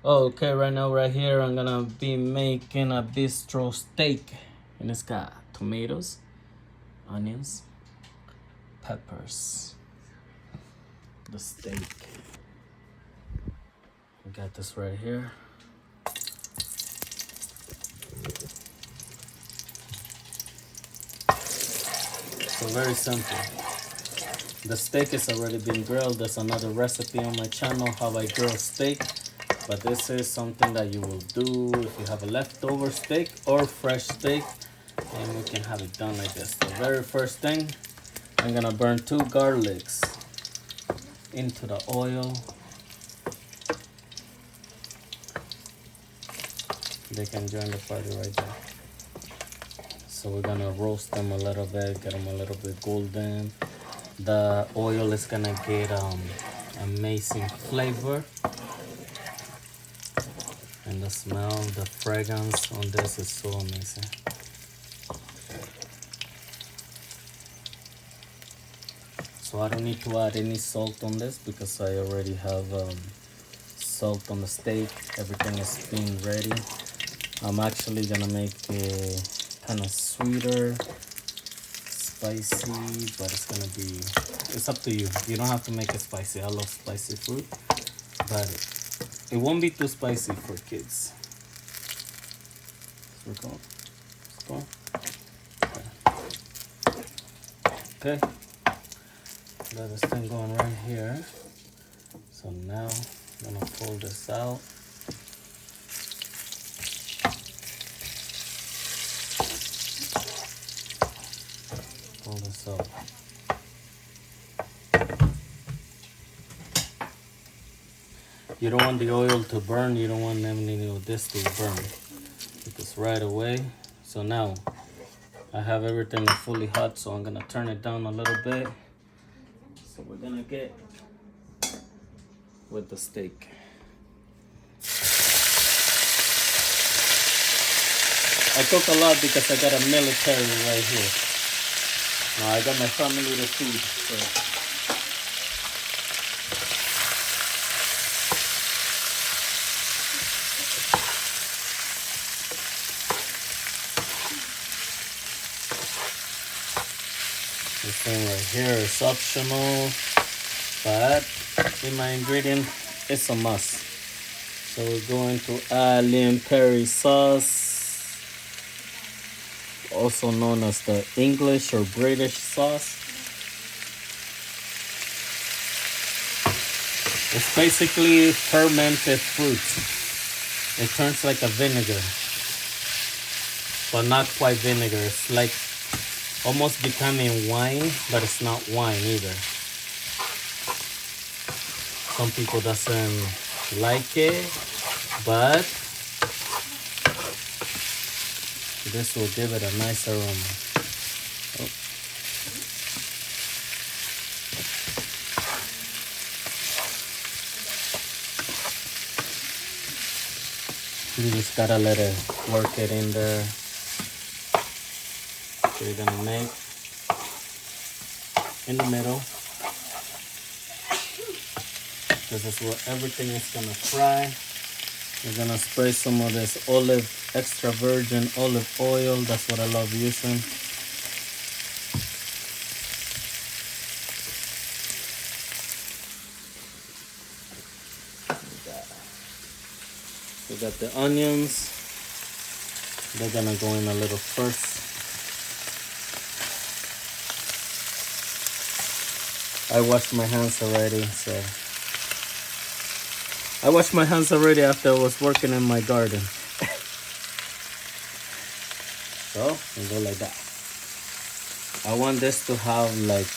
Okay, right now, right here, I'm gonna be making a bistro steak. And it's got tomatoes, onions, peppers, the steak. We got this right here. So very simple. The steak is already been grilled. There's another recipe on my channel, how I grill steak. But this is something that you will do if you have a leftover steak or fresh steak. And we can have it done like this. The very first thing, I'm gonna burn 2 garlics into the oil. They can join the party right there. So we're gonna roast them a little bit, get them a little bit golden. The oil is gonna get amazing flavor, and the smell, the fragrance on this is so amazing. So I don't need to add any salt on this because I already have salt on the steak. Everything is being ready. I'm actually gonna make it kind of sweeter, spicy, but it's gonna be, it's up to you. You don't have to make it spicy. I love spicy food, but it won't be too spicy for kids. Let's go. Let's go. Okay. Got this thing going right here. So now I'm gonna pull this out. Pull this out. You don't want the oil to burn. You don't want any of this to burn. Because right away. So now I have everything fully hot. So I'm gonna turn it down a little bit. So we're gonna get with the steak. I cook a lot because I got a military right here. Now I got my family to feed. So. This thing right here is optional, but in my ingredient, it's a must. So we're going to add Liam Perry sauce, also known as the English or British sauce. It's basically fermented fruits. It turns like a vinegar, but not quite vinegar. It's like almost becoming wine, but it's not wine either. Some people doesn't like it, but this will give it a nice aroma. Oh. You just gotta let it work it in there. So you're gonna make in the middle. This is where everything is gonna fry. We're gonna spray some of this extra virgin olive oil. That's what I love using. We got the onions. They're gonna go in a little first. I washed my hands already, so I washed my hands already after I was working in my garden. So we go like that. I want this to have like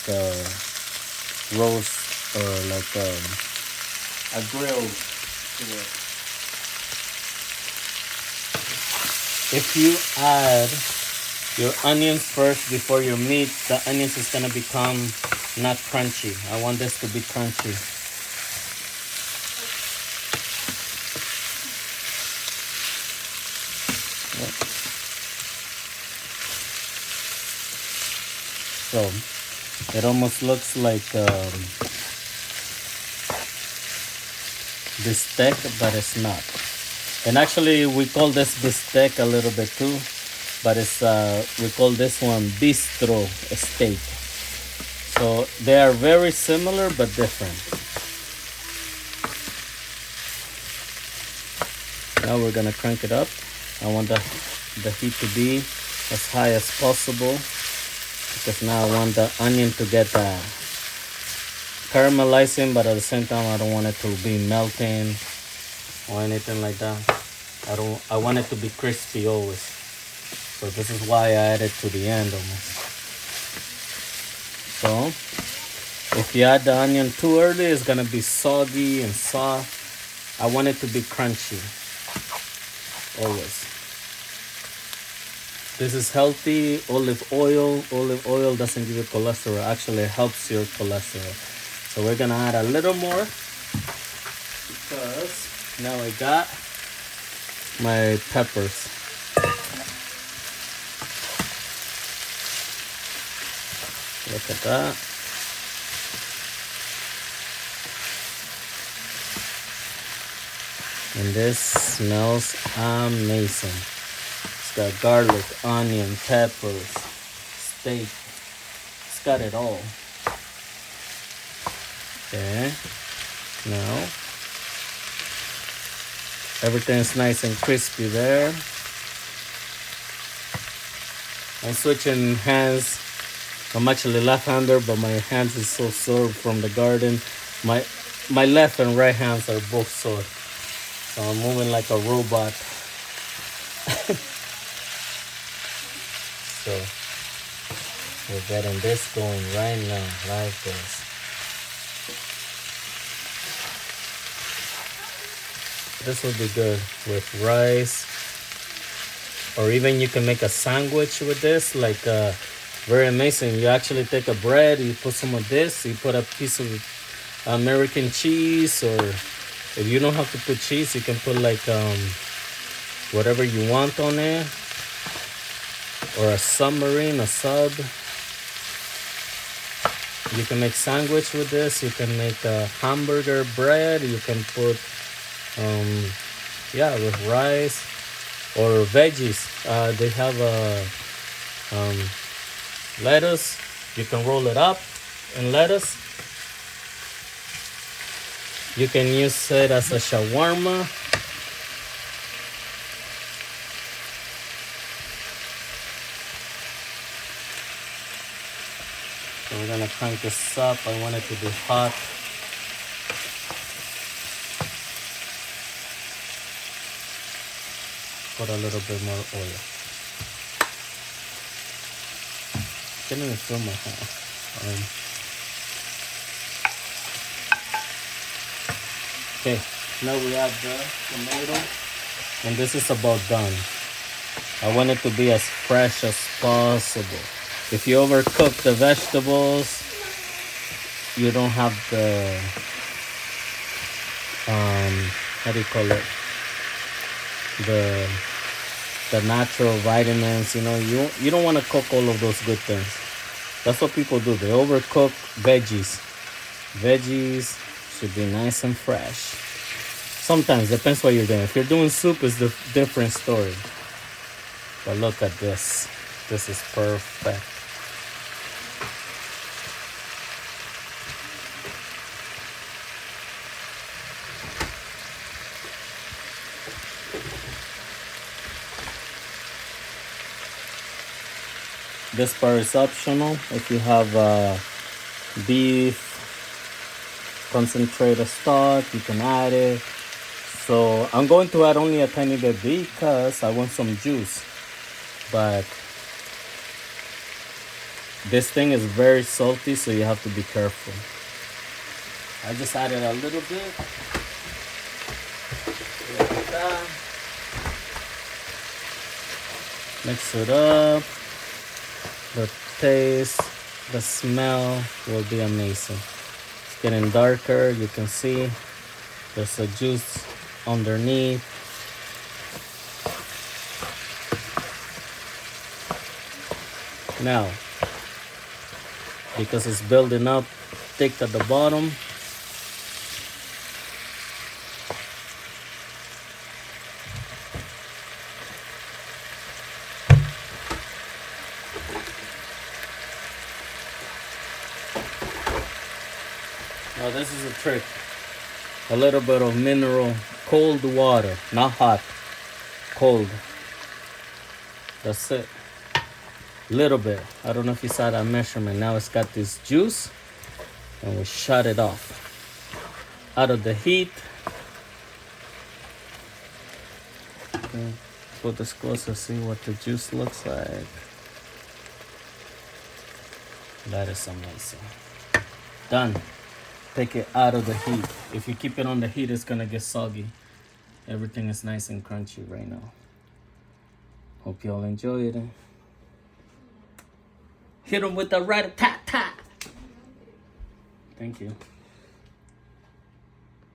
roast or like a grill to it. If you add your onions first before your meat, the onions is gonna become not crunchy. I want this to be crunchy. So it almost looks like bistec, but it's not. And actually, we call this bistec a little bit too, but it's we call this one bistro steak. So they are very similar but different. Now we're gonna crank it up. I want the heat to be as high as possible because now I want the onion to get caramelizing, but at the same time I don't want it to be melting or anything like that. I want it to be crispy always. So this is why I add it to the end almost. So if you add the onion too early, it's gonna be soggy and soft. I want it to be crunchy always. This is healthy olive oil. Olive oil doesn't give you cholesterol. Actually, it helps your cholesterol. So we're gonna add a little more because now I got my peppers. Look at that. And this smells amazing. It's got garlic, onion, peppers, steak. It's got it all. Okay. Now, everything's nice and crispy there. I'm switching hands. I'm actually left-hander, but my hands is so sore from the garden. My left and right hands are both sore. So I'm moving like a robot. So we're getting this going right now, like this. This would be good with rice, or even you can make a sandwich with this, like very amazing. You actually take a bread, you put some of this, you put a piece of American cheese, or if you don't have to put cheese, you can put like whatever you want on it, or a submarine, a sub. You can make sandwich with this. You can make a hamburger bread. You can put with rice or veggies. They have lettuce. You can roll it up in lettuce. You can use it as a shawarma. So we're gonna crank this up. I want it to be hot. Put a little bit more oil. Can't even feel my hand. Okay, now we add the tomato, and this is about done. I want it to be as fresh as possible. If you overcook the vegetables, you don't have the how do you call it? The natural vitamins. You don't want to cook all of those good things. That's what people do. They overcook veggies. Veggies should be nice and fresh. Sometimes, depends what you're doing. If you're doing soup, it's a different story. But look at this. This is perfect. This part is optional. If you have beef concentrated stock, you can add it. So I'm going to add only a tiny bit because I want some juice. But this thing is very salty, so you have to be careful. I just added a little bit. Like that. Mix it up. The taste, the smell will be amazing. It's getting darker. You can see there's a juice underneath. Now, because it's building up thick at the bottom, Now this is a trick. A little bit of mineral cold water, not hot, cold. That's it. Little bit. I don't know if you saw that measurement. Now it's got this juice, and we shut it off. Out of the heat. Okay. Put this closer, see what the juice looks like. That is amazing. Done. Take it out of the heat. If you keep it on the heat, it's gonna get soggy. Everything is nice and crunchy right now. Hope y'all enjoy it. Hit them with the rat-a-tat-tat. Thank you.